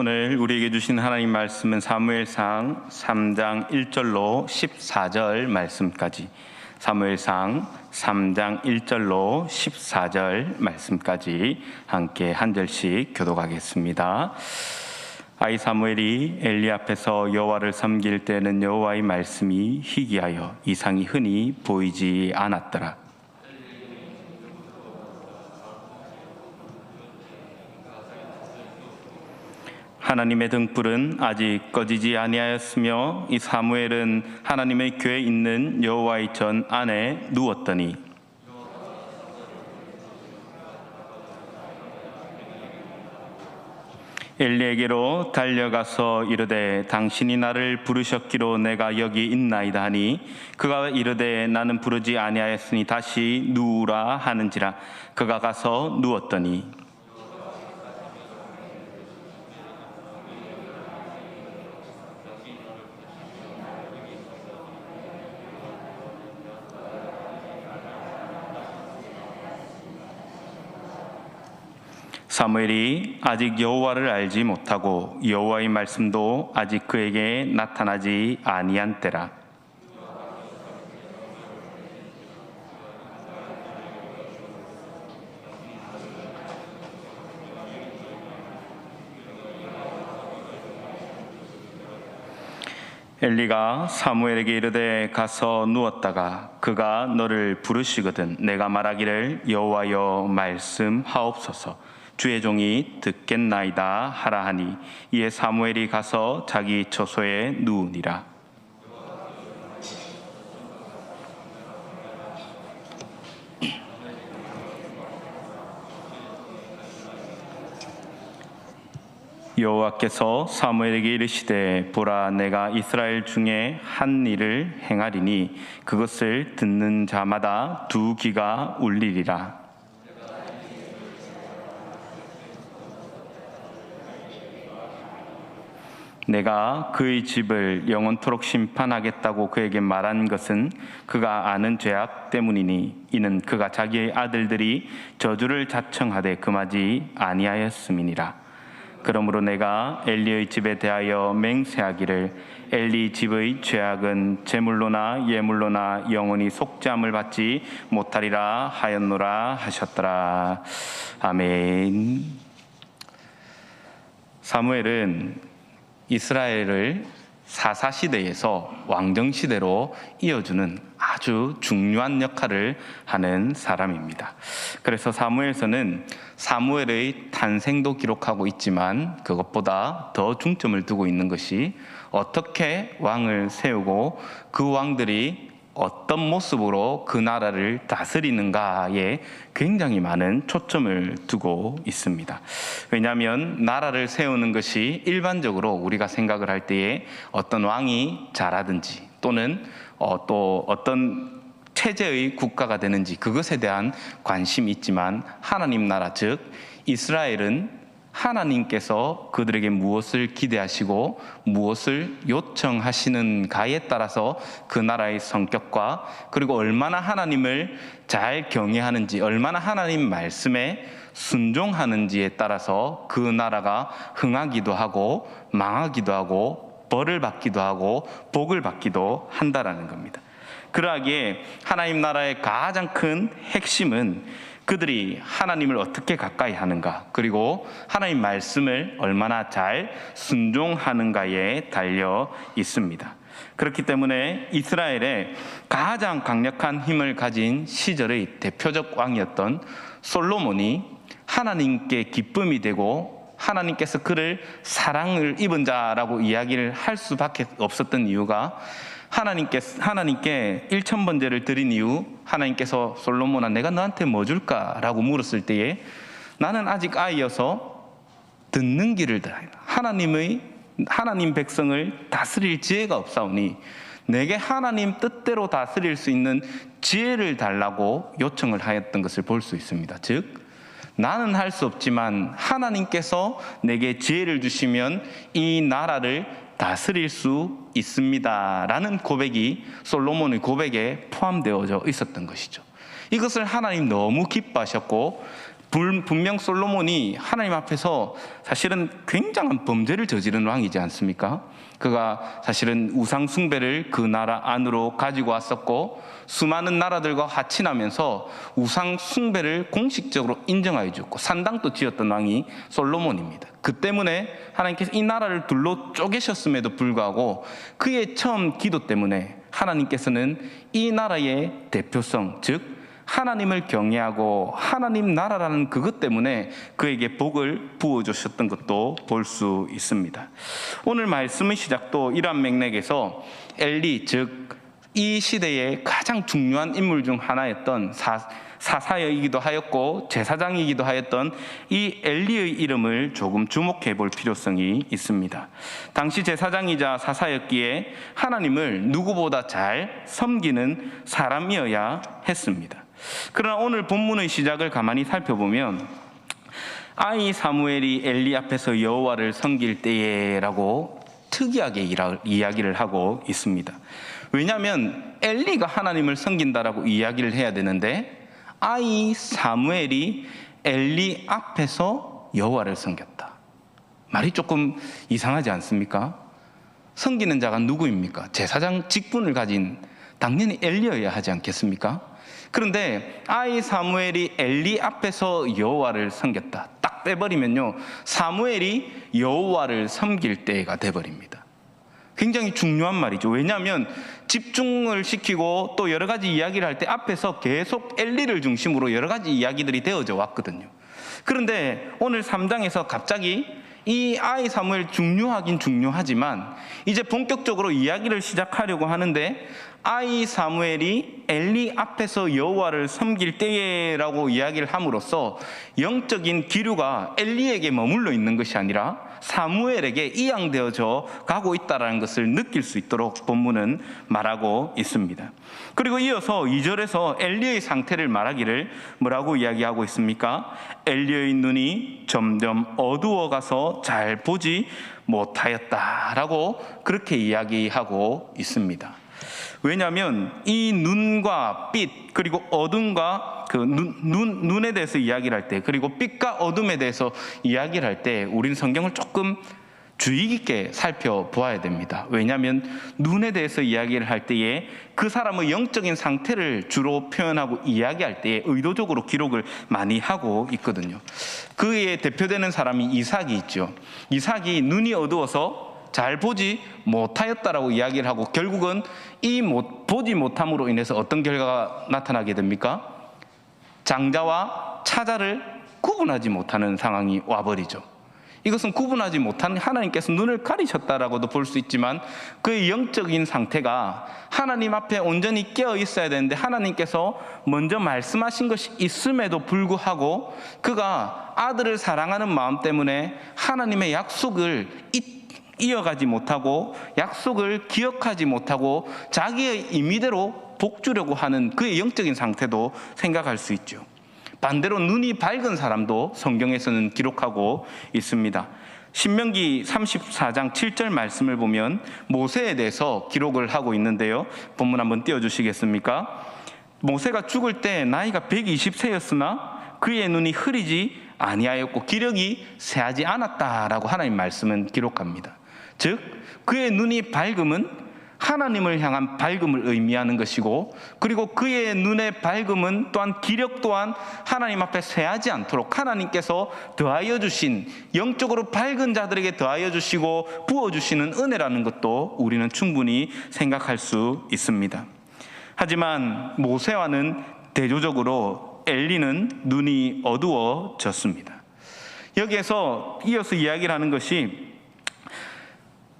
오늘 우리에게 주신 하나님 말씀은 사무엘상 3장 1절로 14절 말씀까지, 사무엘상 3장 1절로 14절 말씀까지 함께 한 절씩 교독하겠습니다. 아이 사무엘이 엘리 앞에서 여호와를 섬길 때는 여호와의 말씀이 희귀하여 이상이 흔히 보이지 않았더라. 하나님의 등불은 아직 꺼지지 아니하였으며 이 사무엘은 하나님의 궤에 있는 여호와의 전 안에 누웠더니 엘리에게로 달려가서 이르되 당신이 나를 부르셨기로 내가 여기 있나이다 하니 그가 이르되 나는 부르지 아니하였으니 다시 누우라 하는지라. 그가 가서 누웠더니 사무엘이 아직 여호와를 알지 못하고 여호와의 말씀도 아직 그에게 나타나지 아니한 때라. 엘리가 사무엘에게 이르되 가서 누웠다가 그가 너를 부르시거든 내가 말하기를 여호와여 말씀하옵소서 주의 종이 듣겠나이다 하라 하니 이에 사무엘이 가서 자기 처소에 누우니라. 여호와께서 사무엘에게 이르시되 보라 내가 이스라엘 중에 한 일을 행하리니 그것을 듣는 자마다 두 귀가 울리리라. 내가 그의 집을 영원토록 심판하겠다고 그에게 말한 것은 그가 아는 죄악 때문이니 이는 그가 자기의 아들들이 저주를 자청하되 금하지 아니하였음이니라. 그러므로 내가 엘리의 집에 대하여 맹세하기를 엘리 집의 죄악은 제물로나 예물로나 영원히 속죄함을 받지 못하리라 하였노라 하셨더라. 아멘. 사무엘은 이스라엘을 사사시대에서 왕정시대로 이어주는 아주 중요한 역할을 하는 사람입니다. 그래서 사무엘서는 사무엘의 탄생도 기록하고 있지만 그것보다 더 중점을 두고 있는 것이 어떻게 왕을 세우고 그 왕들이 어떤 모습으로 그 나라를 다스리는가에 굉장히 많은 초점을 두고 있습니다. 왜냐하면 나라를 세우는 것이 일반적으로 우리가 생각을 할 때에 어떤 왕이 잘하든지 또는 또 어떤 체제의 국가가 되는지 그것에 대한 관심이 있지만 하나님 나라 즉 이스라엘은 하나님께서 그들에게 무엇을 기대하시고 무엇을 요청하시는가에 따라서 그 나라의 성격과 그리고 얼마나 하나님을 잘 경외하는지 얼마나 하나님 말씀에 순종하는지에 따라서 그 나라가 흥하기도 하고 망하기도 하고 벌을 받기도 하고 복을 받기도 한다라는 겁니다. 그러하기에 하나님 나라의 가장 큰 핵심은 그들이 하나님을 어떻게 가까이 하는가 그리고 하나님 말씀을 얼마나 잘 순종하는가에 달려 있습니다. 그렇기 때문에 이스라엘의 가장 강력한 힘을 가진 시절의 대표적 왕이었던 솔로몬이 하나님께 기쁨이 되고 하나님께서 그를 사랑을 입은 자라고 이야기를 할 수밖에 없었던 이유가 하나님께 1000번제를 드린 이후 하나님께서 솔로몬아 내가 너한테 뭐 줄까? 라고 물었을 때에 나는 아직 아이여서 듣는 길을 하나님 백성을 다스릴 지혜가 없사오니 내게 하나님 뜻대로 다스릴 수 있는 지혜를 달라고 요청을 하였던 것을 볼 수 있습니다. 즉 나는 할 수 없지만 하나님께서 내게 지혜를 주시면 이 나라를 다스릴 수 있습니다 라는 고백이 솔로몬의 고백에 포함되어져 있었던 것이죠. 이것을 하나님 너무 기뻐하셨고 분명 솔로몬이 하나님 앞에서 사실은 굉장한 범죄를 저지른 왕이지 않습니까? 그가 사실은 우상 숭배를 그 나라 안으로 가지고 왔었고 수많은 나라들과 화친하면서 우상 숭배를 공식적으로 인정하여 주었고 산당도 지었던 왕이 솔로몬입니다. 그 때문에 하나님께서 이 나라를 둘로 쪼개셨음에도 불구하고 그의 처음 기도 때문에 하나님께서는 이 나라의 대표성, 즉 하나님을 경외하고 하나님 나라라는 그것 때문에 그에게 복을 부어주셨던 것도 볼 수 있습니다. 오늘 말씀의 시작도 이러한 맥락에서 엘리, 즉 이 시대의 가장 중요한 인물 중 하나였던 사사이기도 하였고 제사장이기도 하였던 이 엘리의 이름을 조금 주목해 볼 필요성이 있습니다. 당시 제사장이자 사사였기에 하나님을 누구보다 잘 섬기는 사람이어야 했습니다. 그러나 오늘 본문의 시작을 가만히 살펴보면 아이 사무엘이 엘리 앞에서 여호와를 섬길 때에라고 특이하게 이야기를 하고 있습니다. 왜냐하면 엘리가 하나님을 섬긴다라고 이야기를 해야 되는데 아이 사무엘이 엘리 앞에서 여호와를 섬겼다. 말이 조금 이상하지 않습니까? 섬기는 자가 누구입니까? 제사장 직분을 가진 당연히 엘리여야 하지 않겠습니까? 그런데 아이 사무엘이 엘리 앞에서 여호와를 섬겼다. 딱 빼버리면요, 사무엘이 여호와를 섬길 때가 돼버립니다. 굉장히 중요한 말이죠. 왜냐하면 집중을 시키고 또 여러 가지 이야기를 할 때 앞에서 계속 엘리를 중심으로 여러 가지 이야기들이 되어져 왔거든요. 그런데 오늘 3장에서 갑자기 이 아이 사무엘 중요하긴 중요하지만 이제 본격적으로 이야기를 시작하려고 하는데 아이 사무엘이 엘리 앞에서 여호와를 섬길 때라고 이야기를 함으로써 영적인 기류가 엘리에게 머물러 있는 것이 아니라 사무엘에게 이양되어져 가고 있다는 것을 느낄 수 있도록 본문은 말하고 있습니다. 그리고 이어서 2절에서 엘리의 상태를 말하기를 뭐라고 이야기하고 있습니까? 엘리의 눈이 점점 어두워가서 잘 보지 못하였다라고 그렇게 이야기하고 있습니다. 왜냐하면 이 눈과 빛 그리고 어둠과 그 눈에 대해서 이야기를 할 때 그리고 빛과 어둠에 대해서 이야기를 할 때 우리는 성경을 조금 주의 깊게 살펴보아야 됩니다. 왜냐하면 눈에 대해서 이야기를 할 때에 그 사람의 영적인 상태를 주로 표현하고 이야기할 때에 의도적으로 기록을 많이 하고 있거든요. 그에 대표되는 사람이 이삭이 있죠. 이삭이 눈이 어두워서 잘 보지 못하였다라고 이야기를 하고 결국은 이 보지 못함으로 인해서 어떤 결과가 나타나게 됩니까? 장자와 차자를 구분하지 못하는 상황이 와버리죠. 이것은 구분하지 못한 하나님께서 눈을 가리셨다라고도 볼 수 있지만 그의 영적인 상태가 하나님 앞에 온전히 깨어 있어야 되는데 하나님께서 먼저 말씀하신 것이 있음에도 불구하고 그가 아들을 사랑하는 마음 때문에 하나님의 약속을 이어가지 못하고 약속을 기억하지 못하고 자기의 임의대로 복주려고 하는 그의 영적인 상태도 생각할 수 있죠. 반대로 눈이 밝은 사람도 성경에서는 기록하고 있습니다. 신명기 34장 7절 말씀을 보면 모세에 대해서 기록을 하고 있는데요. 본문 한번 띄워주시겠습니까? 모세가 죽을 때 나이가 120세였으나 그의 눈이 흐리지 아니하였고 기력이 새하지 않았다라고 하나님 말씀은 기록합니다. 즉 그의 눈이 밝음은 하나님을 향한 밝음을 의미하는 것이고 그리고 그의 눈의 밝음은 또한 기력 또한 하나님 앞에 쇠하지 않도록 하나님께서 더하여 주신 영적으로 밝은 자들에게 더하여 주시고 부어주시는 은혜라는 것도 우리는 충분히 생각할 수 있습니다. 하지만 모세와는 대조적으로 엘리는 눈이 어두워졌습니다. 여기에서 이어서 이야기를 하는 것이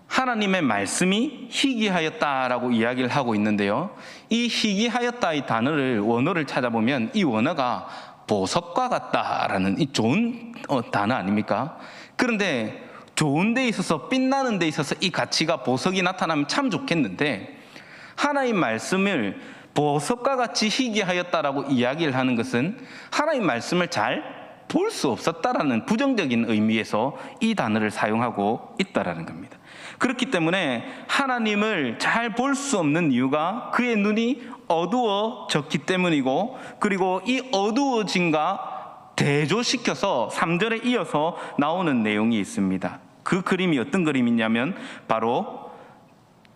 하나님의 말씀이 희귀하였다라고 이야기를 하고 있는데요. 이 희귀하였다의 단어를 원어를 찾아보면 이 원어가 보석과 같다라는 이 좋은 단어 아닙니까? 그런데 좋은 데 있어서 빛나는 데 있어서 이 가치가 보석이 나타나면 참 좋겠는데 하나님 말씀을 보석과 같이 희귀하였다라고 이야기를 하는 것은 하나님 말씀을 잘 볼 수 없었다라는 부정적인 의미에서 이 단어를 사용하고 있다라는 겁니다. 그렇기 때문에 하나님을 잘 볼 수 없는 이유가 그의 눈이 어두워졌기 때문이고 그리고 이 어두워짐과 대조시켜서 3절에 이어서 나오는 내용이 있습니다. 그 그림이 어떤 그림이냐면 바로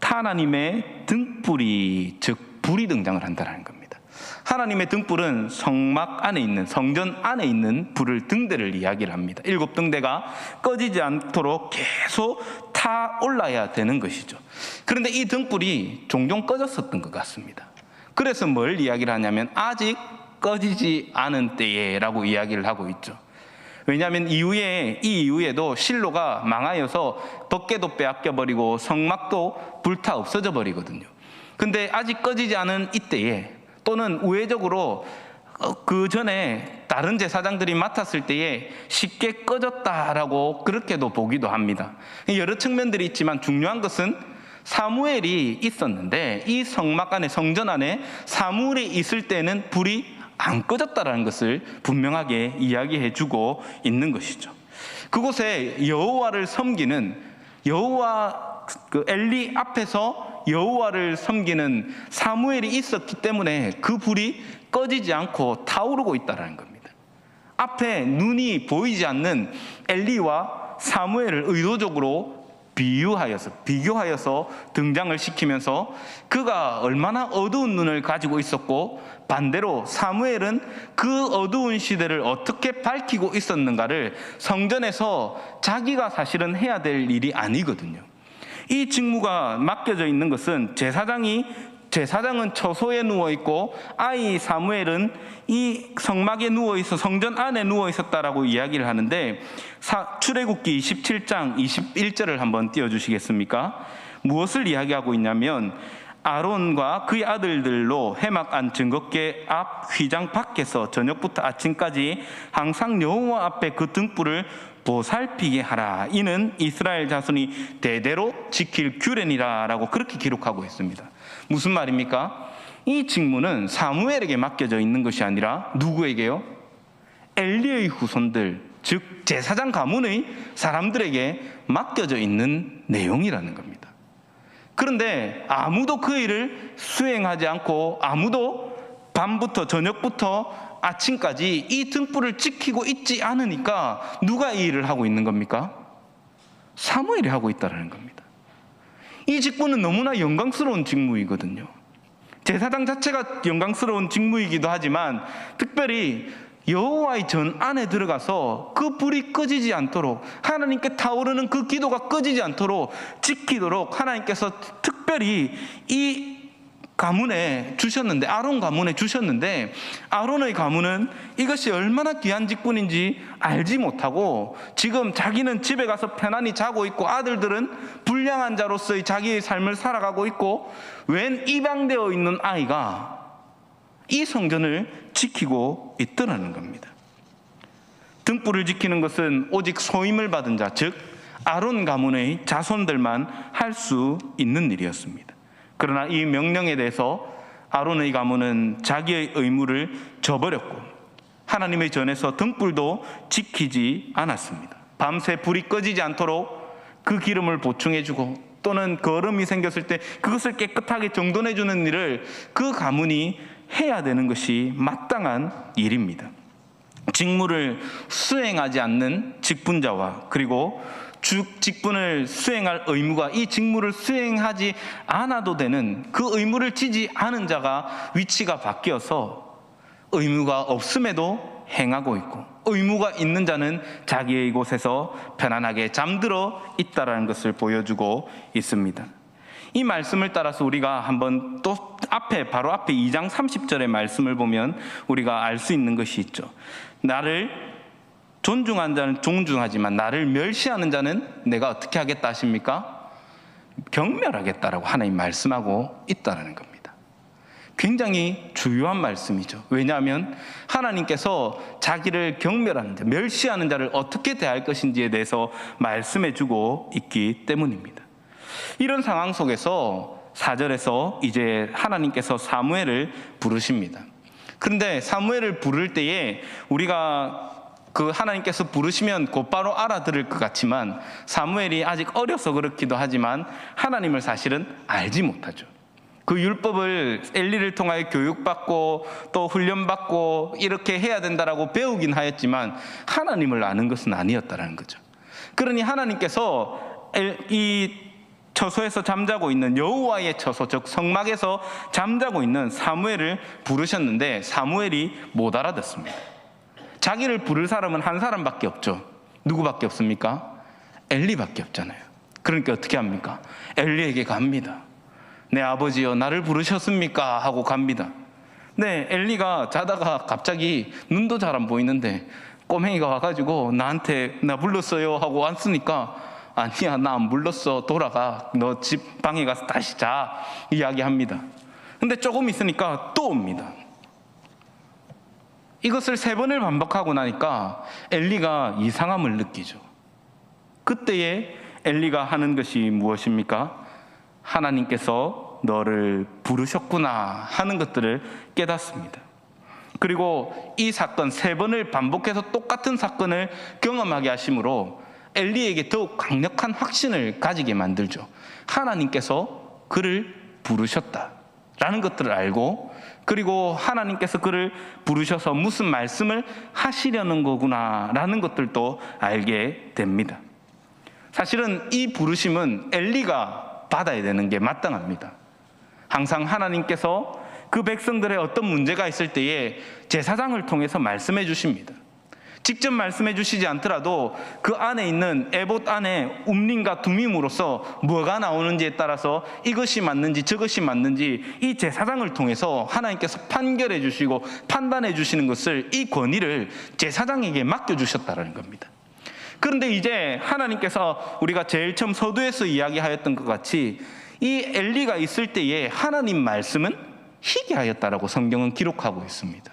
하나님의 등불이, 즉 불이 등장을 한다는 겁니다. 하나님의 등불은 성막 안에 있는, 성전 안에 있는 불을, 등대를 이야기를 합니다. 7등대가 꺼지지 않도록 계속 타 올라야 되는 것이죠. 그런데 이 등불이 종종 꺼졌었던 것 같습니다. 그래서 뭘 이야기를 하냐면 아직 꺼지지 않은 때에라고 이야기를 하고 있죠. 왜냐하면 이 이후에도 실로가 망하여서 덮개도 빼앗겨버리고 성막도 불타 없어져 버리거든요. 근데 아직 꺼지지 않은 이때에, 또는 우회적으로 그 전에 다른 제사장들이 맡았을 때에 쉽게 꺼졌다라고 그렇게도 보기도 합니다. 여러 측면들이 있지만 중요한 것은 사무엘이 있었는데 이 성막 안에, 성전 안에 사무엘이 있을 때는 불이 안 꺼졌다라는 것을 분명하게 이야기해주고 있는 것이죠. 그곳에 여호와를 섬기는, 여호와 엘리 앞에서 여호와를 섬기는 사무엘이 있었기 때문에 그 불이 꺼지지 않고 타오르고 있다는 겁니다. 앞에 눈이 보이지 않는 엘리와 사무엘을 의도적으로 비교하여서 등장을 시키면서 그가 얼마나 어두운 눈을 가지고 있었고 반대로 사무엘은 그 어두운 시대를 어떻게 밝히고 있었는가를 성전에서 자기가 사실은 해야 될 일이 아니거든요. 이 직무가 맡겨져 있는 것은 제사장은 처소에 누워있고 아이 사무엘은 이 성막에 누워있어 성전 안에 누워있었다라고 이야기를 하는데, 출애굽기 27장 21절을 한번 띄워주시겠습니까? 무엇을 이야기하고 있냐면 아론과 그의 아들들로 회막 안 증거궤 앞 휘장 밖에서 저녁부터 아침까지 항상 여호와 앞에 그 등불을 보살피게 하라. 이는 이스라엘 자손이 대대로 지킬 규례니라 라고 그렇게 기록하고 있습니다. 무슨 말입니까? 이 직무는 사무엘에게 맡겨져 있는 것이 아니라 누구에게요? 엘리의 후손들, 즉 제사장 가문의 사람들에게 맡겨져 있는 내용이라는 겁니다. 그런데 아무도 그 일을 수행하지 않고 아무도 밤부터 저녁부터 아침까지 이 등불을 지키고 있지 않으니까 누가 이 일을 하고 있는 겁니까? 사무엘이 하고 있다는 겁니다. 이 직무는 너무나 영광스러운 직무이거든요. 제사장 자체가 영광스러운 직무이기도 하지만 특별히 여호와의 전 안에 들어가서 그 불이 꺼지지 않도록, 하나님께 타오르는 그 기도가 꺼지지 않도록 지키도록 하나님께서 특별히 이 가문에 주셨는데, 아론 가문에 주셨는데, 아론의 가문은 이것이 얼마나 귀한 직분인지 알지 못하고 지금 자기는 집에 가서 편안히 자고 있고 아들들은 불량한 자로서의 자기의 삶을 살아가고 있고, 웬 입양되어 있는 아이가 이 성전을 지키고 있더라는 겁니다. 등불을 지키는 것은 오직 소임을 받은 자, 즉 아론 가문의 자손들만 할 수 있는 일이었습니다. 그러나 이 명령에 대해서 아론의 가문은 자기의 의무를 저버렸고 하나님의 전에서 등불도 지키지 않았습니다. 밤새 불이 꺼지지 않도록 그 기름을 보충해주고 또는 거름이 생겼을 때 그것을 깨끗하게 정돈해주는 일을 그 가문이 해야 되는 것이 마땅한 일입니다. 직무를 수행하지 않는 직분자와 그리고 직분을 수행할 의무가, 이 직무를 수행하지 않아도 되는 그 의무를 지지 않은 자가 위치가 바뀌어서 의무가 없음에도 행하고 있고 의무가 있는 자는 자기의 곳에서 편안하게 잠들어 있다는 것을 보여주고 있습니다. 이 말씀을 따라서 우리가 한번 또 바로 앞에 2장 30절의 말씀을 보면 우리가 알 수 있는 것이 있죠. 나를 존중하는 자는 존중하지만 나를 멸시하는 자는 내가 어떻게 하겠다 하십니까? 경멸하겠다라고 하나님 말씀하고 있다는 겁니다. 굉장히 중요한 말씀이죠. 왜냐하면 하나님께서 자기를 경멸하는 자, 멸시하는 자를 어떻게 대할 것인지에 대해서 말씀해주고 있기 때문입니다. 이런 상황 속에서 4절에서 이제 하나님께서 사무엘을 부르십니다. 그런데 사무엘을 부를 때에 우리가 그 하나님께서 부르시면 곧바로 알아들을 것 같지만 사무엘이 아직 어려서 그렇기도 하지만 하나님을 사실은 알지 못하죠. 그 율법을 엘리를 통하여 교육받고 또 훈련받고 이렇게 해야 된다라고 배우긴 하였지만 하나님을 아는 것은 아니었다라는 거죠. 그러니 하나님께서 이 처소에서 잠자고 있는 여호와의 처소, 즉 성막에서 잠자고 있는 사무엘을 부르셨는데 사무엘이 못 알아듣습니다. 자기를 부를 사람은 한 사람밖에 없죠. 누구밖에 없습니까? 엘리밖에 없잖아요. 그러니까 어떻게 합니까? 엘리에게 갑니다. 내 아버지여 나를 부르셨습니까? 하고 갑니다. 네, 엘리가 자다가 갑자기 눈도 잘 안 보이는데 꼬맹이가 와가지고 나한테 나 불렀어요 하고 왔으니까 아니야 나 안 불렀어 돌아가 너 집 방에 가서 다시 자 이야기합니다. 근데 조금 있으니까 또 옵니다. 이것을 3번을 반복하고 나니까 엘리가 이상함을 느끼죠. 그때에 엘리가 하는 것이 무엇입니까? 하나님께서 너를 부르셨구나 하는 것들을 깨닫습니다. 그리고 이 사건 3번을 반복해서 똑같은 사건을 경험하게 하심으로 엘리에게 더욱 강력한 확신을 가지게 만들죠. 하나님께서 그를 부르셨다라는 것들을 알고 그리고 하나님께서 그를 부르셔서 무슨 말씀을 하시려는 거구나라는 것들도 알게 됩니다. 사실은 이 부르심은 엘리가 받아야 되는 게 마땅합니다. 항상 하나님께서 그 백성들의 어떤 문제가 있을 때에 제사장을 통해서 말씀해 주십니다. 직접 말씀해 주시지 않더라도 그 안에 있는 에봇 안에 움림과 둠임으로써 뭐가 나오는지에 따라서 이것이 맞는지 저것이 맞는지 이 제사장을 통해서 하나님께서 판결해 주시고 판단해 주시는 것을 이 권위를 제사장에게 맡겨주셨다는 겁니다. 그런데 이제 하나님께서 우리가 제일 처음 서두에서 이야기하였던 것 같이 이 엘리가 있을 때에 하나님 말씀은 희귀하였다라고 성경은 기록하고 있습니다.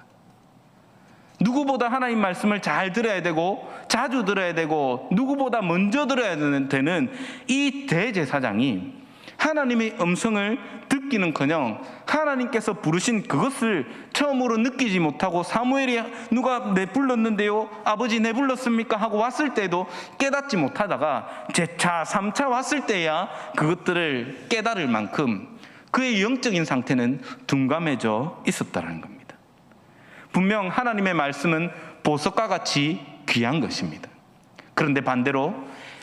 누구보다 하나님 말씀을 잘 들어야 되고 자주 들어야 되고 누구보다 먼저 들어야 되는 이 대제사장이 하나님의 음성을 듣기는커녕 하나님께서 부르신 그것을 처음으로 느끼지 못하고 사무엘이 누가 내 불렀는데요? 아버지 내 불렀습니까? 하고 왔을 때도 깨닫지 못하다가 제차 3차 왔을 때야 그것들을 깨달을 만큼 그의 영적인 상태는 둔감해져 있었다는 겁니다. 분명 하나님의 말씀은 보석과 같이 귀한 것입니다. 그런데 반대로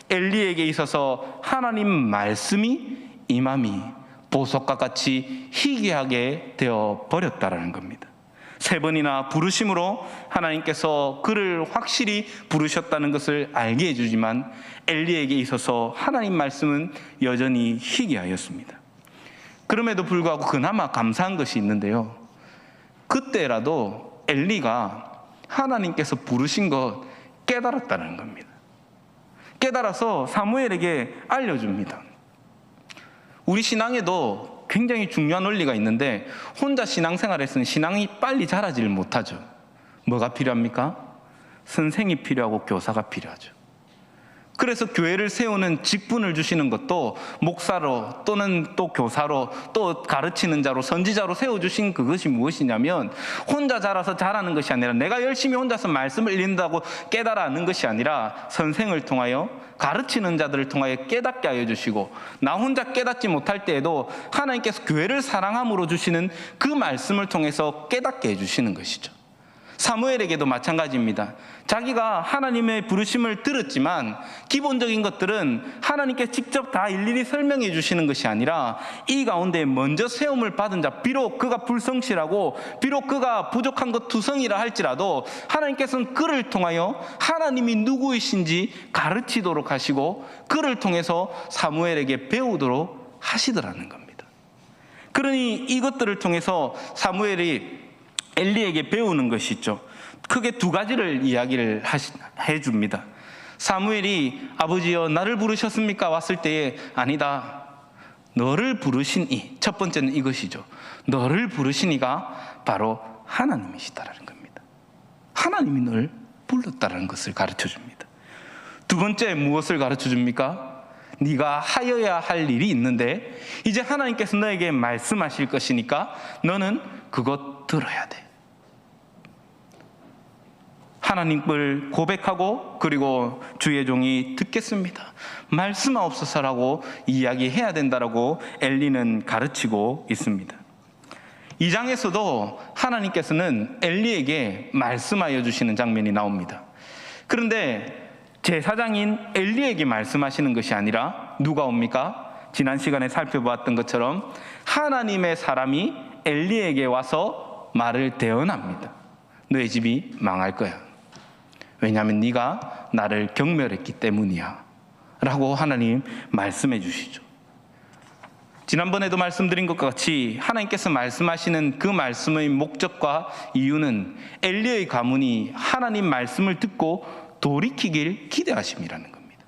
엘리에게 있어서 하나님 말씀이 임함이 보석과 같이 희귀하게 되어 버렸다라는 겁니다. 3번이나 부르심으로 하나님께서 그를 확실히 부르셨다는 것을 알게 해주지만 엘리에게 있어서 하나님 말씀은 여전히 희귀하였습니다. 그럼에도 불구하고 그나마 감사한 것이 있는데요. 그때라도 엘리가 하나님께서 부르신 것 깨달았다는 겁니다. 깨달아서 사무엘에게 알려줍니다. 우리 신앙에도 굉장히 중요한 원리가 있는데 혼자 신앙생활에서는 신앙이 빨리 자라지를 못하죠. 뭐가 필요합니까? 선생이 필요하고 교사가 필요하죠. 그래서 교회를 세우는 직분을 주시는 것도 목사로 또는 또 교사로 또 가르치는 자로 선지자로 세워주신 그것이 무엇이냐면 혼자 자라서 잘하는 것이 아니라 내가 열심히 혼자서 말씀을 읽는다고 깨달아는 것이 아니라 선생을 통하여 가르치는 자들을 통하여 깨닫게 하여 주시고 나 혼자 깨닫지 못할 때에도 하나님께서 교회를 사랑함으로 주시는 그 말씀을 통해서 깨닫게 해주시는 것이죠. 사무엘에게도 마찬가지입니다. 자기가 하나님의 부르심을 들었지만 기본적인 것들은 하나님께 직접 다 일일이 설명해 주시는 것이 아니라 이 가운데 먼저 세움을 받은 자, 비록 그가 불성실하고 비록 그가 부족한 것 투성이라 할지라도 하나님께서는 그를 통하여 하나님이 누구이신지 가르치도록 하시고 그를 통해서 사무엘에게 배우도록 하시더라는 겁니다. 그러니 이것들을 통해서 사무엘이 엘리에게 배우는 것이 있죠. 크게 2가지를 이야기를 해줍니다. 사무엘이 아버지여 나를 부르셨습니까? 왔을 때에 아니다. 너를 부르신 이. 첫 번째는 이것이죠. 너를 부르신 이가 바로 하나님이시다라는 겁니다. 하나님이 널 불렀다라는 것을 가르쳐줍니다. 2번째 무엇을 가르쳐줍니까? 네가 하여야 할 일이 있는데 이제 하나님께서 너에게 말씀하실 것이니까 너는 그것 들어야 돼. 하나님을 고백하고 그리고 주의 종이 듣겠습니다, 말씀하옵소서라고 이야기해야 된다라고 엘리는 가르치고 있습니다. 2장에서도 하나님께서는 엘리에게 말씀하여 주시는 장면이 나옵니다. 그런데 제사장인 엘리에게 말씀하시는 것이 아니라 누가 옵니까? 지난 시간에 살펴보았던 것처럼 하나님의 사람이 엘리에게 와서 말을 대언합니다. 너의 집이 망할 거야. 왜냐하면 네가 나를 경멸했기 때문이야 라고 하나님 말씀해 주시죠. 지난번에도 말씀드린 것과 같이 하나님께서 말씀하시는 그 말씀의 목적과 이유는 엘리의 가문이 하나님 말씀을 듣고 돌이키길 기대하심이라는 겁니다.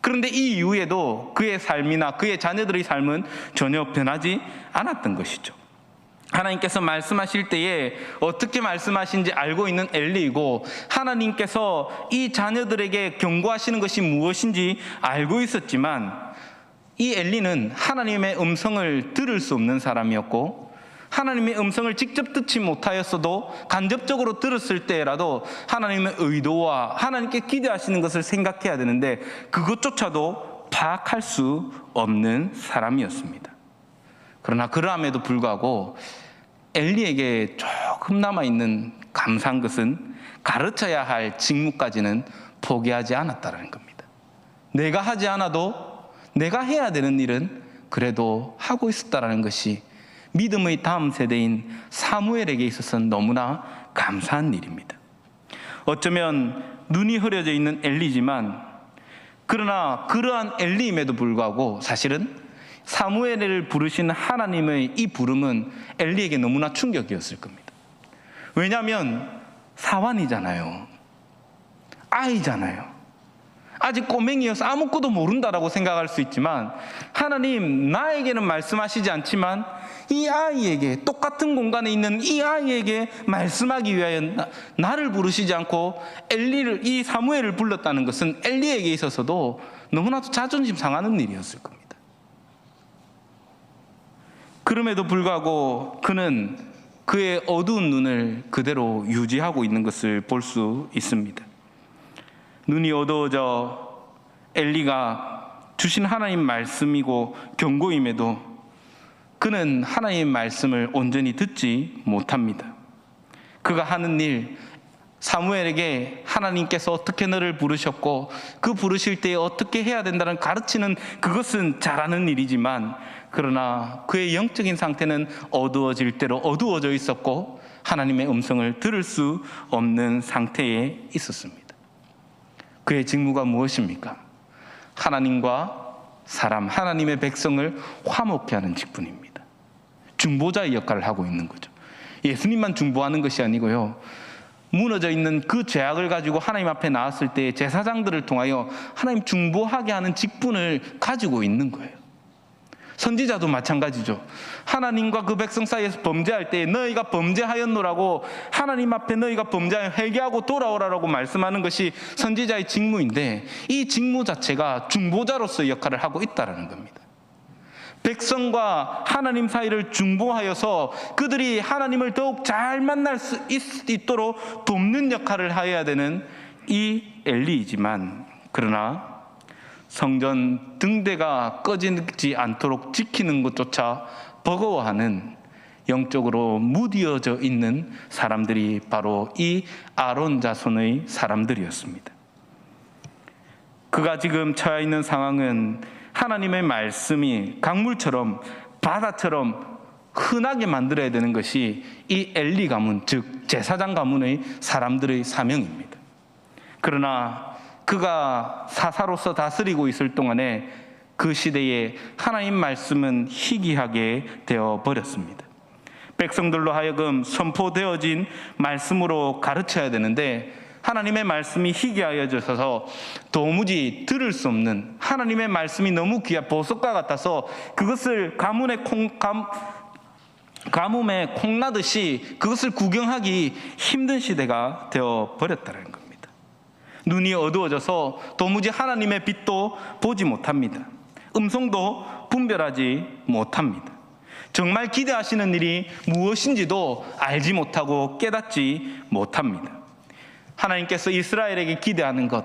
그런데 이 이후에도 그의 삶이나 그의 자녀들의 삶은 전혀 변하지 않았던 것이죠. 하나님께서 말씀하실 때에 어떻게 말씀하신지 알고 있는 엘리이고, 하나님께서 이 자녀들에게 경고하시는 것이 무엇인지 알고 있었지만, 이 엘리는 하나님의 음성을 들을 수 없는 사람이었고, 하나님의 음성을 직접 듣지 못하였어도 간접적으로 들었을 때라도 하나님의 의도와 하나님께 기대하시는 것을 생각해야 되는데 그것조차도 파악할 수 없는 사람이었습니다. 그러나 그러함에도 불구하고 엘리에게 조금 남아있는 감사한 것은 가르쳐야 할 직무까지는 포기하지 않았다는 겁니다. 내가 하지 않아도 내가 해야 되는 일은 그래도 하고 있었다는 것이 믿음의 다음 세대인 사무엘에게 있어서는 너무나 감사한 일입니다. 어쩌면 눈이 흐려져 있는 엘리지만, 그러나 그러한 엘리임에도 불구하고 사실은 사무엘을 부르신 하나님의 이 부름은 엘리에게 너무나 충격이었을 겁니다. 왜냐하면 사환이잖아요. 아이잖아요. 아직 꼬맹이여서 아무것도 모른다라고 생각할 수 있지만, 하나님 나에게는 말씀하시지 않지만 이 아이에게, 똑같은 공간에 있는 이 아이에게 말씀하기 위하여 나를 부르시지 않고 엘리를, 이 사무엘을 불렀다는 것은 엘리에게 있어서도 너무나도 자존심 상하는 일이었을 겁니다. 그럼에도 불구하고 그는 그의 어두운 눈을 그대로 유지하고 있는 것을 볼 수 있습니다. 눈이 어두워져 엘리가 주신 하나님 말씀이고 경고임에도 그는 하나님 말씀을 온전히 듣지 못합니다. 그가 하는 일, 사무엘에게 하나님께서 어떻게 너를 부르셨고 그 부르실 때에 어떻게 해야 된다는 가르치는 그것은 잘하는 일이지만, 그러나 그의 영적인 상태는 어두워질 대로 어두워져 있었고 하나님의 음성을 들을 수 없는 상태에 있었습니다. 그의 직무가 무엇입니까? 하나님과 사람, 하나님의 백성을 화목케 하는 직분입니다. 중보자의 역할을 하고 있는 거죠. 예수님만 중보하는 것이 아니고요, 무너져 있는 그 죄악을 가지고 하나님 앞에 나왔을 때 제사장들을 통하여 하나님 중보하게 하는 직분을 가지고 있는 거예요. 선지자도 마찬가지죠. 하나님과 그 백성 사이에서 범죄할 때 너희가 범죄하였노라고, 하나님 앞에 너희가 범죄하여 회개하고 돌아오라라고 말씀하는 것이 선지자의 직무인데, 이 직무 자체가 중보자로서의 역할을 하고 있다는 겁니다. 백성과 하나님 사이를 중보하여서 그들이 하나님을 더욱 잘 만날 수 있도록 돕는 역할을 해야 되는 이 엘리이지만, 그러나 성전 등대가 꺼지지 않도록 지키는 것조차 버거워하는 영적으로 무디어져 있는 사람들이 바로 이 아론 자손의 사람들이었습니다. 그가 지금 처해 있는 상황은 하나님의 말씀이 강물처럼, 바다처럼 흔하게 만들어야 되는 것이 이 엘리 가문, 즉 제사장 가문의 사람들의 사명입니다. 그러나 그가 사사로서 다스리고 있을 동안에 그 시대에 하나님 말씀은 희귀하게 되어 버렸습니다. 백성들로 하여금 선포되어진 말씀으로 가르쳐야 되는데 하나님의 말씀이 희귀하여져서 도무지 들을 수 없는, 하나님의 말씀이 너무 보석과 같아서 그것을 가뭄에 콩나듯이 그것을 구경하기 힘든 시대가 되어 버렸다는 겁니다. 눈이 어두워져서 도무지 하나님의 빛도 보지 못합니다. 음성도 분별하지 못합니다. 정말 기대하시는 일이 무엇인지도 알지 못하고 깨닫지 못합니다. 하나님께서 이스라엘에게 기대하는 것,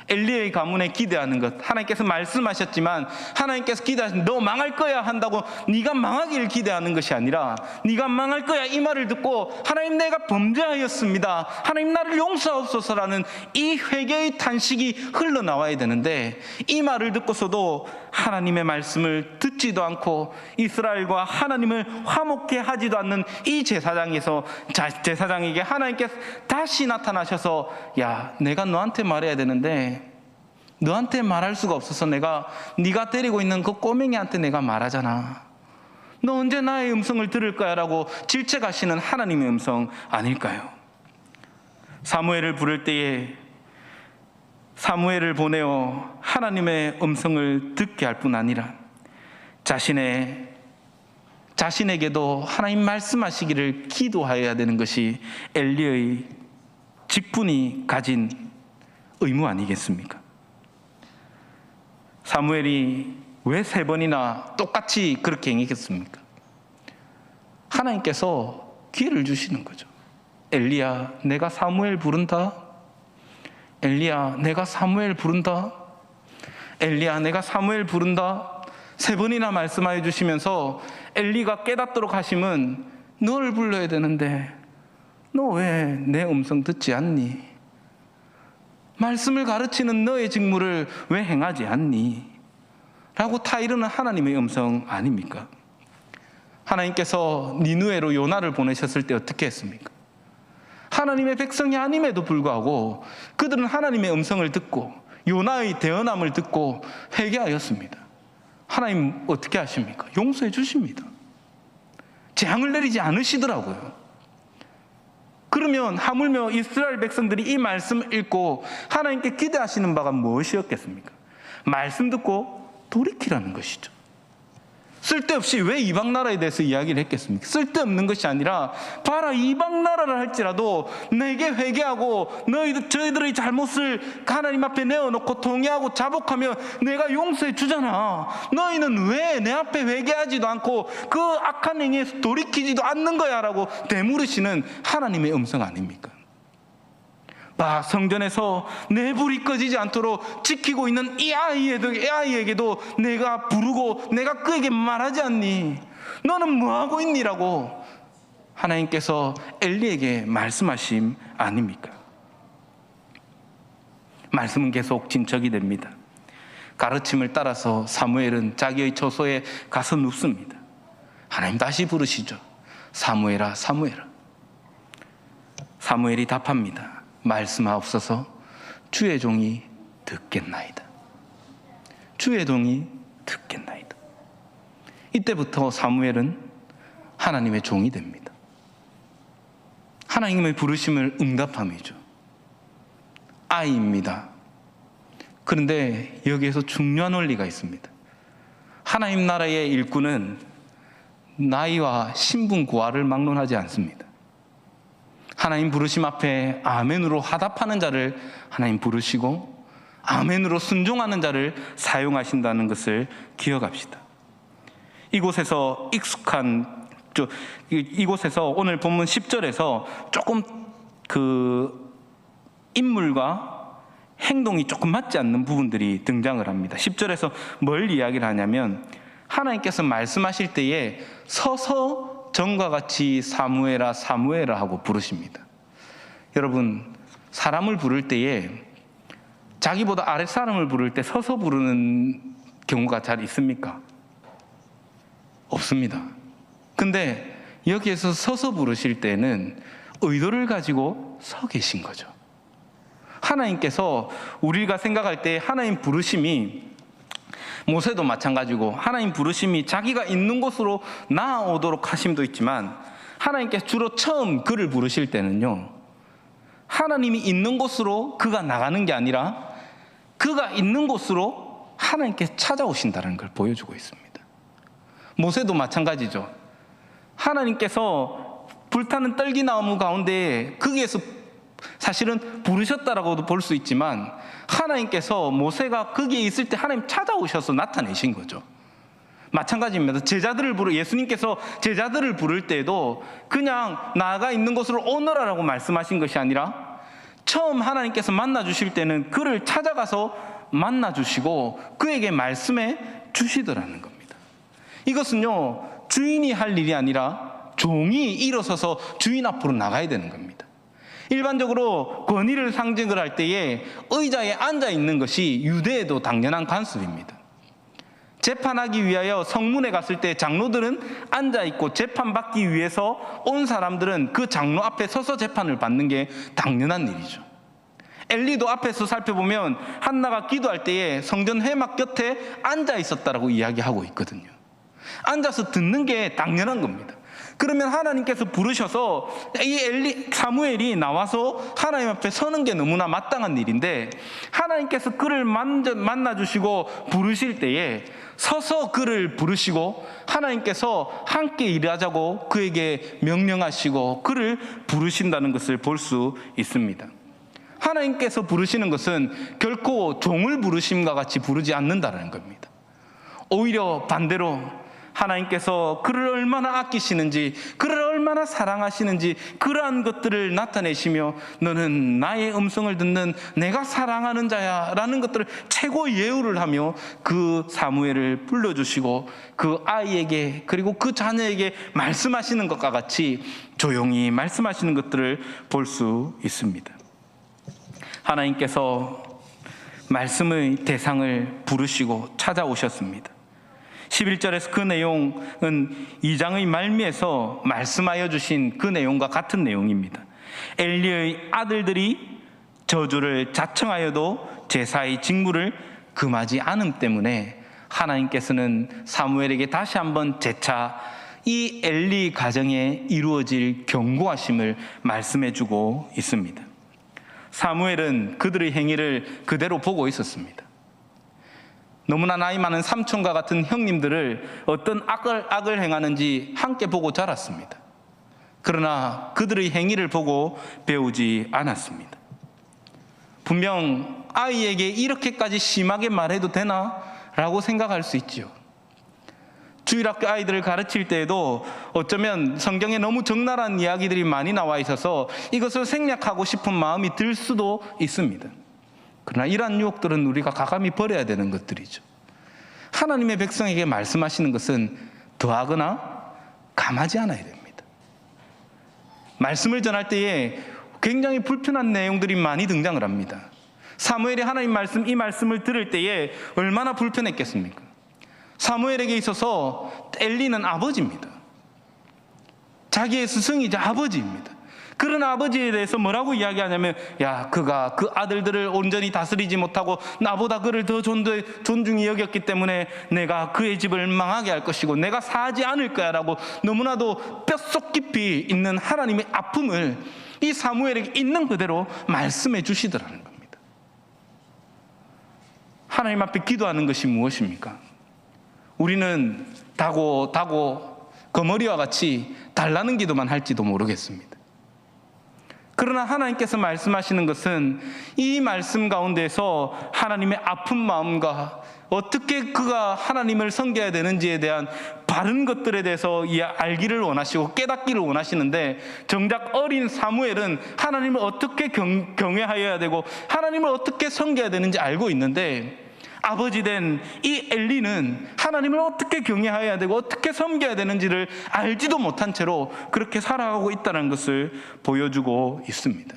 엘리야의 가문에 기대하는 것, 하나님께서 말씀하셨지만 하나님께서 기대하신 너 망할 거야 한다고 네가 망하기를 기대하는 것이 아니라 네가 망할 거야 이 말을 듣고 하나님 내가 범죄하였습니다, 하나님 나를 용서하옵소서라는 이 회개의 탄식이 흘러나와야 되는데, 이 말을 듣고서도 하나님의 말씀을 듣지도 않고 이스라엘과 하나님을 화목케 하지도 않는 이 제사장에게 하나님께서 다시 나타나셔서 야, 내가 너한테 말해야 되는데 너한테 말할 수가 없어서 네가 데리고 있는 그 꼬맹이한테 내가 말하잖아. 너 언제 나의 음성을 들을 거야? 라고 질책하시는 하나님의 음성 아닐까요? 사무엘을 부를 때에 사무엘을 보내어 하나님의 음성을 듣게 할 뿐 아니라 자신에게도 하나님 말씀하시기를 기도하여야 되는 것이 엘리야의 직분이 가진 의무 아니겠습니까? 사무엘이 왜 3번이나 똑같이 그렇게 행했겠습니까? 하나님께서 기회를 주시는 거죠. 엘리야, 내가 사무엘 부른다. 엘리야, 내가 사무엘 부른다. 엘리야, 내가 사무엘 부른다. 3번이나 말씀하여 주시면서 엘리가 깨닫도록 하심은 너를 불러야 되는데 너 왜 내 음성 듣지 않니? 말씀을 가르치는 너의 직무를 왜 행하지 않니? 라고 타이르는 하나님의 음성 아닙니까? 하나님께서 니느웨로 요나를 보내셨을 때 어떻게 했습니까? 하나님의 백성이 아님에도 불구하고 그들은 하나님의 음성을 듣고 요나의 대언함을 듣고 회개하였습니다. 하나님 어떻게 하십니까? 용서해 주십니다. 재앙을 내리지 않으시더라고요. 그러면 하물며 이스라엘 백성들이 이 말씀을 읽고 하나님께 기대하시는 바가 무엇이었겠습니까? 말씀 듣고 돌이키라는 것이죠. 쓸데없이 왜 이방 나라에 대해서 이야기를 했겠습니까? 쓸데없는 것이 아니라 봐라, 이방 나라를 할지라도 내게 회개하고 저희들의 잘못을 하나님 앞에 내어놓고 통회하고 자복하면 내가 용서해 주잖아. 너희는 왜 내 앞에 회개하지도 않고 그 악한 행위에서 돌이키지도 않는 거야? 라고 되물으시는 하나님의 음성 아닙니까? 성전에서 내 불이 꺼지지 않도록 지키고 있는 이 아이에게도 내가 부르고 내가 그에게 말하지 않니? 너는 뭐하고 있니? 라고 하나님께서 엘리에게 말씀하심 아닙니까? 말씀은 계속 진척이 됩니다. 가르침을 따라서 사무엘은 자기의 처소에 가서 눕습니다. 하나님 다시 부르시죠. 사무엘아, 사무엘아. 사무엘이 답합니다. 말씀하옵소서. 주의 종이 듣겠나이다. 주의 종이 듣겠나이다. 이때부터 사무엘은 하나님의 종이 됩니다. 하나님의 부르심을 응답함이죠. 아이입니다. 그런데 여기에서 중요한 원리가 있습니다. 하나님 나라의 일꾼은 나이와 신분 고하를 막론하지 않습니다. 하나님 부르심 앞에 아멘으로 화답하는 자를 하나님 부르시고 아멘으로 순종하는 자를 사용하신다는 것을 기억합시다. 이곳에서 이곳에서 오늘 본문 10절에서 조금 그 인물과 행동이 조금 맞지 않는 부분들이 등장을 합니다. 10절에서 뭘 이야기를 하냐면 하나님께서 말씀하실 때에 서서 전과 같이 사무엘아 사무엘아 하고 부르십니다. 여러분, 사람을 부를 때에 자기보다 아랫사람을 부를 때 서서 부르는 경우가 잘 있습니까? 없습니다. 근데 여기에서 서서 부르실 때는 의도를 가지고 서 계신 거죠. 하나님께서 우리가 생각할 때 하나님 부르심이 모세도 마찬가지고 하나님 부르심이 자기가 있는 곳으로 나아오도록 하심도 있지만 하나님께서 주로 처음 그를 부르실 때는요, 하나님이 있는 곳으로 그가 나가는 게 아니라 그가 있는 곳으로 하나님께서 찾아오신다는 걸 보여주고 있습니다. 모세도 마찬가지죠. 하나님께서 불타는 떨기나무 가운데 거기에서 사실은 부르셨다라고도 볼 수 있지만 하나님께서 모세가 거기에 있을 때 하나님 찾아오셔서 나타내신 거죠. 마찬가지입니다. 예수님께서 제자들을 부를 때에도 그냥 나가 있는 곳으로 오너라라고 말씀하신 것이 아니라 처음 하나님께서 만나 주실 때는 그를 찾아가서 만나 주시고 그에게 말씀해 주시더라는 겁니다. 이것은요, 주인이 할 일이 아니라 종이 일어서서 주인 앞으로 나가야 되는 겁니다. 일반적으로 권위를 상징을 할 때에 의자에 앉아 있는 것이 유대에도 당연한 관습입니다. 재판하기 위하여 성문에 갔을 때 장로들은 앉아 있고 재판받기 위해서 온 사람들은 그 장로 앞에 서서 재판을 받는 게 당연한 일이죠. 엘리도 앞에서 살펴보면 한나가 기도할 때에 성전 회막 곁에 앉아 있었다라고 이야기하고 있거든요. 앉아서 듣는 게 당연한 겁니다. 그러면 하나님께서 부르셔서 이 사무엘이 나와서 하나님 앞에 서는 게 너무나 마땅한 일인데, 하나님께서 그를 만나 주시고 부르실 때에 서서 그를 부르시고 하나님께서 함께 일하자고 그에게 명령하시고 그를 부르신다는 것을 볼 수 있습니다. 하나님께서 부르시는 것은 결코 종을 부르심과 같이 부르지 않는다는 겁니다. 오히려 반대로 하나님께서 그를 얼마나 아끼시는지, 그를 얼마나 사랑하시는지 그러한 것들을 나타내시며 너는 나의 음성을 듣는 내가 사랑하는 자야 라는 것들을 최고 예우를 하며 그 사무엘을 불러주시고 그 아이에게 그리고 그 자녀에게 말씀하시는 것과 같이 조용히 말씀하시는 것들을 볼 수 있습니다. 하나님께서 말씀의 대상을 부르시고 찾아오셨습니다. 11절에서 그 내용은 2장의 말미에서 말씀하여 주신 그 내용과 같은 내용입니다. 엘리의 아들들이 저주를 자청하여도 제사의 직무를 금하지 않음 때문에 하나님께서는 사무엘에게 다시 한번 재차 이 엘리 가정에 이루어질 경고하심을 말씀해 주고 있습니다. 사무엘은 그들의 행위를 그대로 보고 있었습니다. 너무나 나이 많은 삼촌과 같은 형님들을 어떤 악을 행하는지 함께 보고 자랐습니다. 그러나 그들의 행위를 보고 배우지 않았습니다. 분명 아이에게 이렇게까지 심하게 말해도 되나? 라고 생각할 수 있죠. 주일학교 아이들을 가르칠 때에도 어쩌면 성경에 너무 적나라한 이야기들이 많이 나와 있어서 이것을 생략하고 싶은 마음이 들 수도 있습니다. 그러나 이러한 유혹들은 우리가 가감히 버려야 되는 것들이죠. 하나님의 백성에게 말씀하시는 것은 더하거나 감하지 않아야 됩니다. 말씀을 전할 때에 굉장히 불편한 내용들이 많이 등장을 합니다. 사무엘이 하나님 말씀, 이 말씀을 들을 때에 얼마나 불편했겠습니까? 사무엘에게 있어서 엘리는 아버지입니다. 자기의 스승이자 아버지입니다. 그런 아버지에 대해서 뭐라고 이야기하냐면, 야, 그가 그 아들들을 온전히 다스리지 못하고 나보다 그를 더 존중히 여겼기 때문에 내가 그의 집을 망하게 할 것이고 내가 사지 않을 거야 라고 너무나도 뼛속 깊이 있는 하나님의 아픔을 이 사무엘에게 있는 그대로 말씀해 주시더라는 겁니다. 하나님 앞에 기도하는 것이 무엇입니까? 우리는 다고 거머리와 같이 달라는 기도만 할지도 모르겠습니다. 그러나 하나님께서 말씀하시는 것은 이 말씀 가운데서 하나님의 아픈 마음과 어떻게 그가 하나님을 섬겨야 되는지에 대한 바른 것들에 대해서 알기를 원하시고 깨닫기를 원하시는데, 정작 어린 사무엘은 하나님을 어떻게 경외하여야 되고 하나님을 어떻게 섬겨야 되는지 알고 있는데, 아버지 된 이 엘리는 하나님을 어떻게 경외해야 되고 어떻게 섬겨야 되는지를 알지도 못한 채로 그렇게 살아가고 있다는 것을 보여주고 있습니다.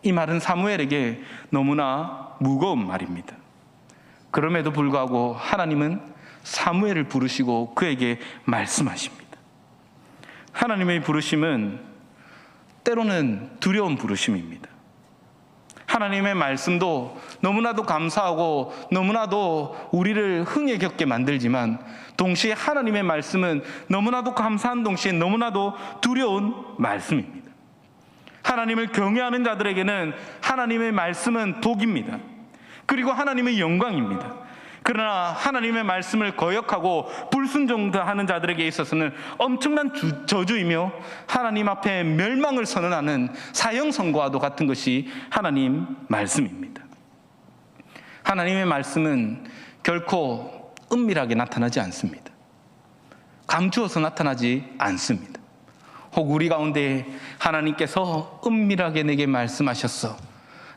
이 말은 사무엘에게 너무나 무거운 말입니다. 그럼에도 불구하고 하나님은 사무엘을 부르시고 그에게 말씀하십니다. 하나님의 부르심은 때로는 두려운 부르심입니다. 하나님의 말씀도 너무나도 감사하고 너무나도 우리를 흥에 겪게 만들지만, 동시에 하나님의 말씀은 너무나도 감사한 동시에 너무나도 두려운 말씀입니다. 하나님을 경외하는 자들에게는 하나님의 말씀은 복입니다. 그리고 하나님의 영광입니다. 그러나 하나님의 말씀을 거역하고 불순종하는 자들에게 있어서는 엄청난 저주이며 하나님 앞에 멸망을 선언하는 사형선고와도 같은 것이 하나님 말씀입니다. 하나님의 말씀은 결코 은밀하게 나타나지 않습니다. 감추어서 나타나지 않습니다. 혹 우리 가운데 하나님께서 은밀하게 내게 말씀하셨어,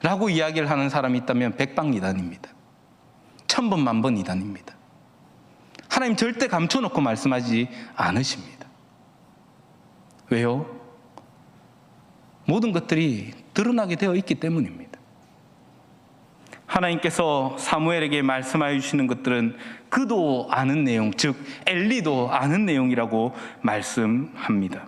라고 이야기를 하는 사람이 있다면 백방이단입니다. 천번 만번 이단입니다. 하나님 절대 감춰놓고 말씀하지 않으십니다. 왜요? 모든 것들이 드러나게 되어 있기 때문입니다. 하나님께서 사무엘에게 말씀하여 주시는 것들은 그도 아는 내용, 즉 엘리도 아는 내용이라고 말씀합니다.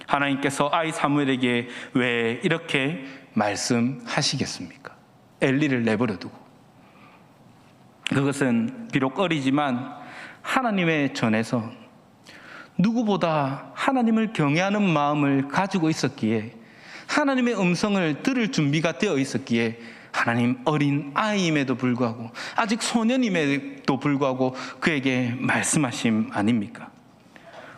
하나님께서 아이 사무엘에게 왜 이렇게 말씀하시겠습니까? 엘리를 내버려 두고. 그것은 비록 어리지만 하나님의 전에서 누구보다 하나님을 경외하는 마음을 가지고 있었기에, 하나님의 음성을 들을 준비가 되어 있었기에, 하나님 어린 아이임에도 불구하고, 아직 소년임에도 불구하고 그에게 말씀하심 아닙니까?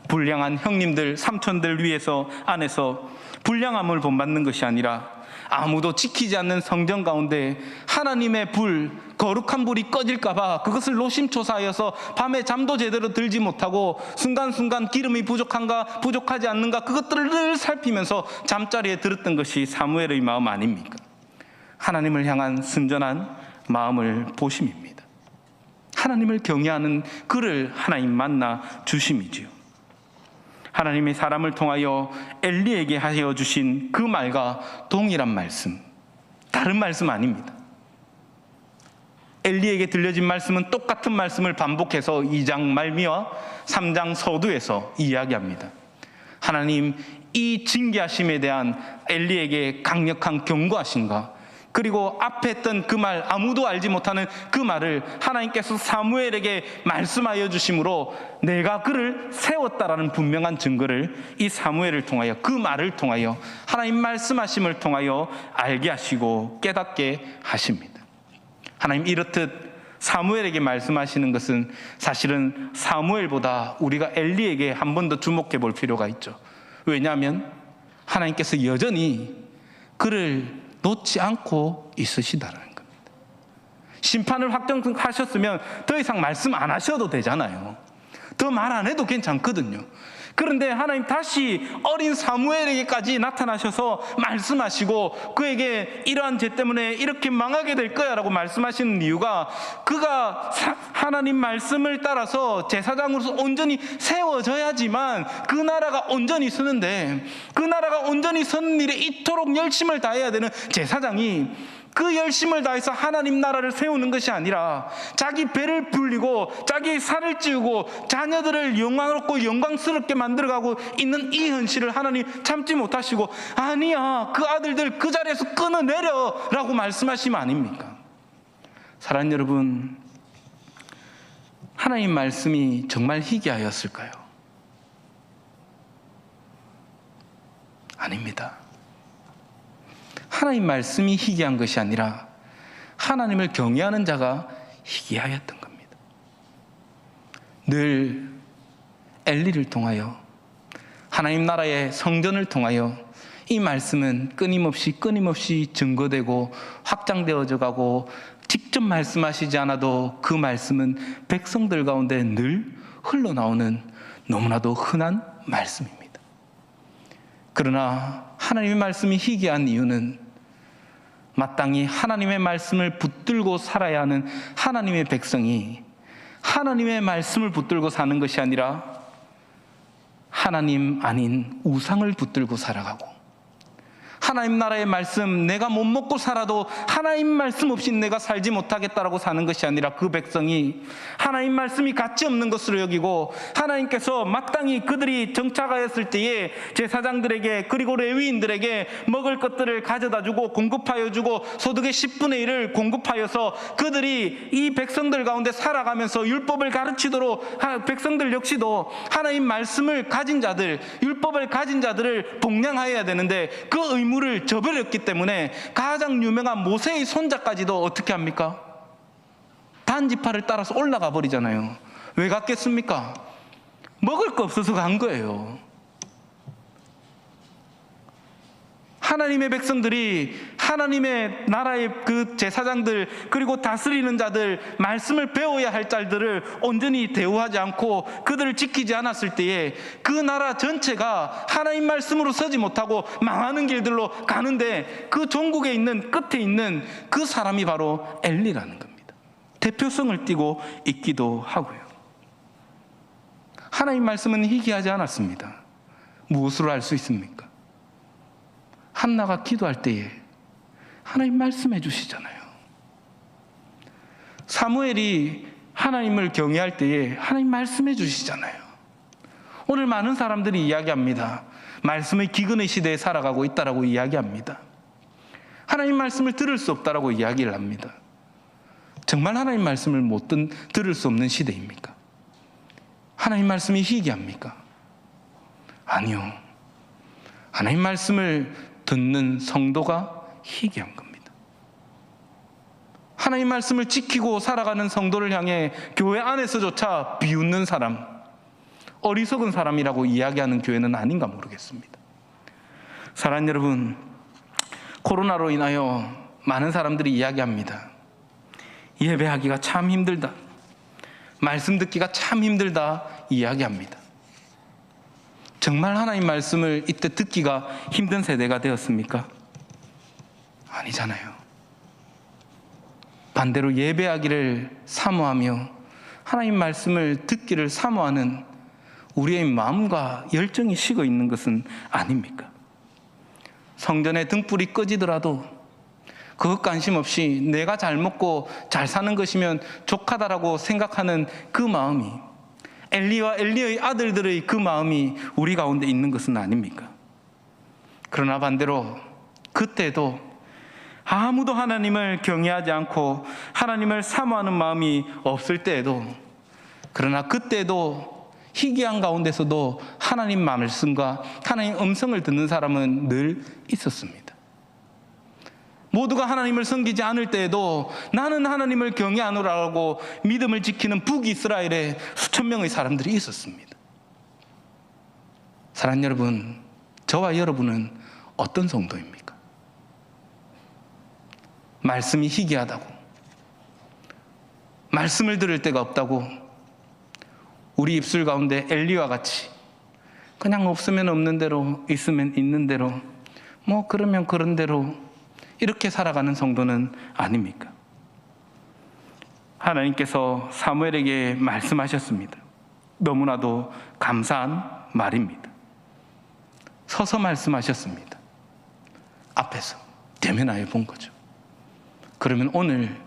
불량한 형님들, 삼촌들 위해서 안에서 불량함을 본받는 것이 아니라 아무도 지키지 않는 성전 가운데 하나님의 불, 거룩한 불이 꺼질까 봐 그것을 노심초사하여서 밤에 잠도 제대로 들지 못하고 순간순간 기름이 부족한가 부족하지 않는가 그것들을 늘 살피면서 잠자리에 들었던 것이 사무엘의 마음 아닙니까? 하나님을 향한 순전한 마음을 보심입니다. 하나님을 경외하는 그를 하나님 만나 주심이지요. 하나님이 사람을 통하여 엘리에게 하여 주신 그 말과 동일한 말씀, 다른 말씀 아닙니다. 엘리에게 들려진 말씀은 똑같은 말씀을 반복해서 2장 말미와 3장 서두에서 이야기합니다. 하나님 이 징계하심에 대한 엘리에게 강력한 경고하심과, 그리고 앞에 했던 그 말, 아무도 알지 못하는 그 말을 하나님께서 사무엘에게 말씀하여 주심으로 내가 그를 세웠다라는 분명한 증거를 이 사무엘을 통하여, 그 말을 통하여, 하나님 말씀하심을 통하여 알게 하시고 깨닫게 하십니다. 하나님 이렇듯 사무엘에게 말씀하시는 것은 사실은 사무엘보다 우리가 엘리에게 한 번 더 주목해 볼 필요가 있죠. 왜냐하면 하나님께서 여전히 그를 놓지 않고 있으시다는 겁니다. 심판을 확정하셨으면 더 이상 말씀 안 하셔도 되잖아요. 더 말 안 해도 괜찮거든요. 그런데 하나님 다시 어린 사무엘에게까지 나타나셔서 말씀하시고 그에게 이러한 죄 때문에 이렇게 망하게 될 거야 라고 말씀하시는 이유가, 그가 하나님 말씀을 따라서 제사장으로서 온전히 세워져야지만 그 나라가 온전히 서는데, 그 나라가 온전히 서는 일에 이토록 열심을 다해야 되는 제사장이 그 열심을 다해서 하나님 나라를 세우는 것이 아니라 자기 배를 불리고 자기 살을 찌우고 자녀들을 영광롭고 영광스럽게 만들어가고 있는 이 현실을 하나님 참지 못하시고, 아니야 그 아들들 그 자리에서 끊어내려 라고 말씀하시면 아닙니까? 사랑하는 여러분, 하나님 말씀이 정말 희귀하였을까요? 아닙니다. 하나님 말씀이 희귀한 것이 아니라 하나님을 경외하는 자가 희귀하였던 겁니다. 늘 엘리를 통하여, 하나님 나라의 성전을 통하여 이 말씀은 끊임없이 증거되고 확장되어져 가고, 직접 말씀하시지 않아도 그 말씀은 백성들 가운데 늘 흘러나오는 너무나도 흔한 말씀입니다. 그러나 하나님의 말씀이 희귀한 이유는 마땅히 하나님의 말씀을 붙들고 살아야 하는 하나님의 백성이 하나님의 말씀을 붙들고 사는 것이 아니라 하나님 아닌 우상을 붙들고 살아가고, 하나님 나라의 말씀, 내가 못 먹고 살아도 하나님 말씀 없이 내가 살지 못하겠다라고 사는 것이 아니라 그 백성이 하나님 말씀이 가치 없는 것으로 여기고, 하나님께서 마땅히 그들이 정착하였을 때에 제사장들에게 그리고 레위인들에게 먹을 것들을 가져다 주고 공급하여 주고 소득의 10분의 1을 공급하여서 그들이 이 백성들 가운데 살아가면서 율법을 가르치도록, 백성들 역시도 하나님 말씀을 가진 자들, 율법을 가진 자들을 복량하여야 되는데 그 의무를 저버렸기 때문에 가장 유명한 모세의 손자까지도 어떻게 합니까? 단지파를 따라서 올라가 버리잖아요. 왜 갔겠습니까? 먹을 거 없어서 간 거예요. 하나님의 백성들이 하나님의 나라의 그 제사장들 그리고 다스리는 자들, 말씀을 배워야 할 자들을 온전히 대우하지 않고 그들을 지키지 않았을 때에 그 나라 전체가 하나님 말씀으로 서지 못하고 망하는 길들로 가는데, 그 종국에 있는 끝에 있는 그 사람이 바로 엘리라는 겁니다. 대표성을 띠고 있기도 하고요. 하나님 말씀은 희귀하지 않았습니다. 무엇으로 알 수 있습니까? 한나가 기도할 때에 하나님 말씀해 주시잖아요. 사무엘이 하나님을 경외할 때에 하나님 말씀해 주시잖아요. 오늘 많은 사람들이 이야기합니다. 말씀의 기근의 시대에 살아가고 있다라고 이야기합니다. 하나님 말씀을 들을 수 없다라고 이야기를 합니다. 정말 하나님 말씀을 못 들을 수 없는 시대입니까? 하나님 말씀이 희귀합니까? 아니요. 하나님 말씀을 듣는 성도가 희귀한 겁니다. 하나님 말씀을 지키고 살아가는 성도를 향해 교회 안에서조차 비웃는 사람, 어리석은 사람이라고 이야기하는 교회는 아닌가 모르겠습니다. 사랑하는 여러분, 코로나로 인하여 많은 사람들이 이야기합니다. 예배하기가 참 힘들다, 말씀 듣기가 참 힘들다 이야기합니다. 정말 하나님 말씀을 이때 듣기가 힘든 세대가 되었습니까? 아니잖아요. 반대로 예배하기를 사모하며 하나님 말씀을 듣기를 사모하는 우리의 마음과 열정이 식어 있는 것은 아닙니까? 성전에 등불이 꺼지더라도 그것 관심 없이 내가 잘 먹고 잘 사는 것이면 족하다라고 생각하는 그 마음이, 엘리와 엘리의 아들들의 그 마음이 우리 가운데 있는 것은 아닙니까? 그러나 반대로 그때도 아무도 하나님을 경외하지 않고 하나님을 사모하는 마음이 없을 때에도, 그러나 그때도 희귀한 가운데서도 하나님 말씀과 하나님 음성을 듣는 사람은 늘 있었습니다. 모두가 하나님을 섬기지 않을 때에도 나는 하나님을 경외하노라고 믿음을 지키는 북이스라엘에 수천 명의 사람들이 있었습니다. 사랑하는 여러분, 저와 여러분은 어떤 성도입니까? 말씀이 희귀하다고, 말씀을 들을 데가 없다고, 우리 입술 가운데 엘리와 같이 그냥 없으면 없는 대로, 있으면 있는 대로, 뭐 그러면 그런 대로 이렇게 살아가는 성도는 아닙니까? 하나님께서 사무엘에게 말씀하셨습니다. 너무나도 감사한 말입니다. 서서 말씀하셨습니다. 앞에서 대면하여 본 거죠. 그러면 오늘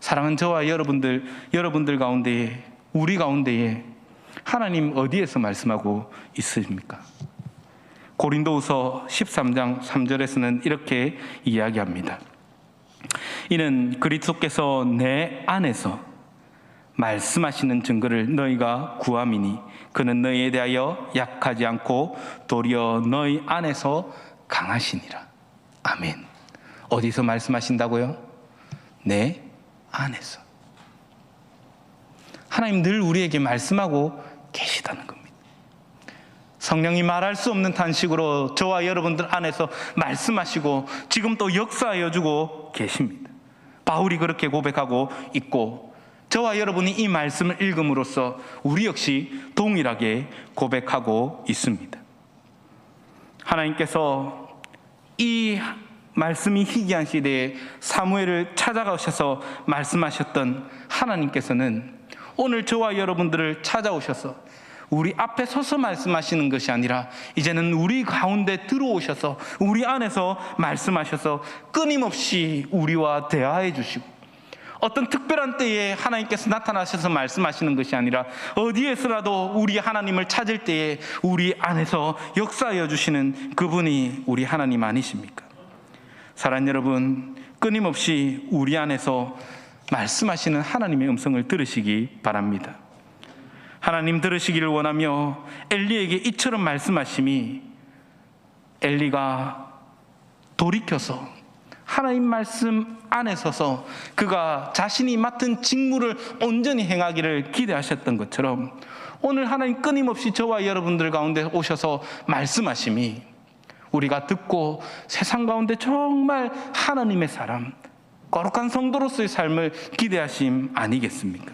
사랑하는 저와 여러분들 가운데에, 우리 가운데에 하나님 어디에서 말씀하고 있습니까? 고린도후서 13장 3절에서는 이렇게 이야기합니다. 이는 그리스도께서 내 안에서 말씀하시는 증거를 너희가 구함이니 그는 너희에 대하여 약하지 않고 도리어 너희 안에서 강하시니라. 아멘. 어디서 말씀하신다고요? 내 안에서. 하나님 늘 우리에게 말씀하고 계시다는 겁니다. 성령이 말할 수 없는 탄식으로 저와 여러분들 안에서 말씀하시고 지금 또 역사하여 주고 계십니다. 바울이 그렇게 고백하고 있고, 저와 여러분이 이 말씀을 읽음으로써 우리 역시 동일하게 고백하고 있습니다. 하나님께서 이 말씀이 희귀한 시대에 사무엘을 찾아가셔서 말씀하셨던 하나님께서는 오늘 저와 여러분들을 찾아오셔서 우리 앞에 서서 말씀하시는 것이 아니라 이제는 우리 가운데 들어오셔서 우리 안에서 말씀하셔서 끊임없이 우리와 대화해 주시고, 어떤 특별한 때에 하나님께서 나타나셔서 말씀하시는 것이 아니라 어디에서라도 우리 하나님을 찾을 때에 우리 안에서 역사하여 주시는 그분이 우리 하나님 아니십니까? 사랑하는 여러분, 끊임없이 우리 안에서 말씀하시는 하나님의 음성을 들으시기 바랍니다. 하나님 들으시기를 원하며 엘리에게 이처럼 말씀하심이, 엘리가 돌이켜서 하나님 말씀 안에 서서 그가 자신이 맡은 직무를 온전히 행하기를 기대하셨던 것처럼 오늘 하나님 끊임없이 저와 여러분들 가운데 오셔서 말씀하심이 우리가 듣고 세상 가운데 정말 하나님의 사람, 거룩한 성도로서의 삶을 기대하심 아니겠습니까?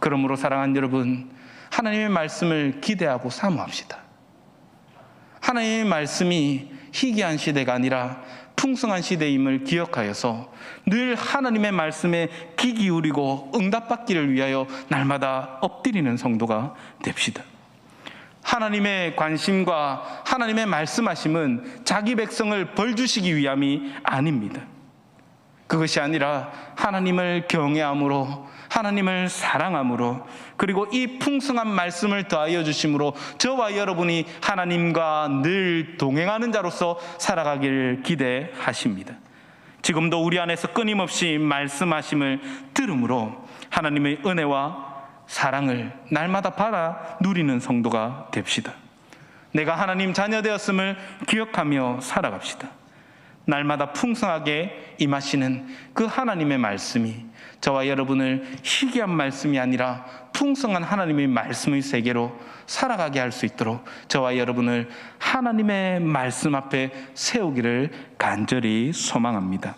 그러므로 사랑하는 여러분, 하나님의 말씀을 기대하고 사모합시다. 하나님의 말씀이 희귀한 시대가 아니라 풍성한 시대임을 기억하여서 늘 하나님의 말씀에 귀 기울이고 응답받기를 위하여 날마다 엎드리는 성도가 됩시다. 하나님의 관심과 하나님의 말씀하심은 자기 백성을 벌주시기 위함이 아닙니다. 그것이 아니라 하나님을 경외함으로, 하나님을 사랑함으로, 그리고 이 풍성한 말씀을 더하여 주심으로 저와 여러분이 하나님과 늘 동행하는 자로서 살아가기를 기대하십니다. 지금도 우리 안에서 끊임없이 말씀하심을 들음으로 하나님의 은혜와 사랑을 날마다 받아 누리는 성도가 됩시다. 내가 하나님 자녀 되었음을 기억하며 살아갑시다. 날마다 풍성하게 임하시는 그 하나님의 말씀이 저와 여러분을 희귀한 말씀이 아니라 풍성한 하나님의 말씀의 세계로 살아가게 할 수 있도록 저와 여러분을 하나님의 말씀 앞에 세우기를 간절히 소망합니다.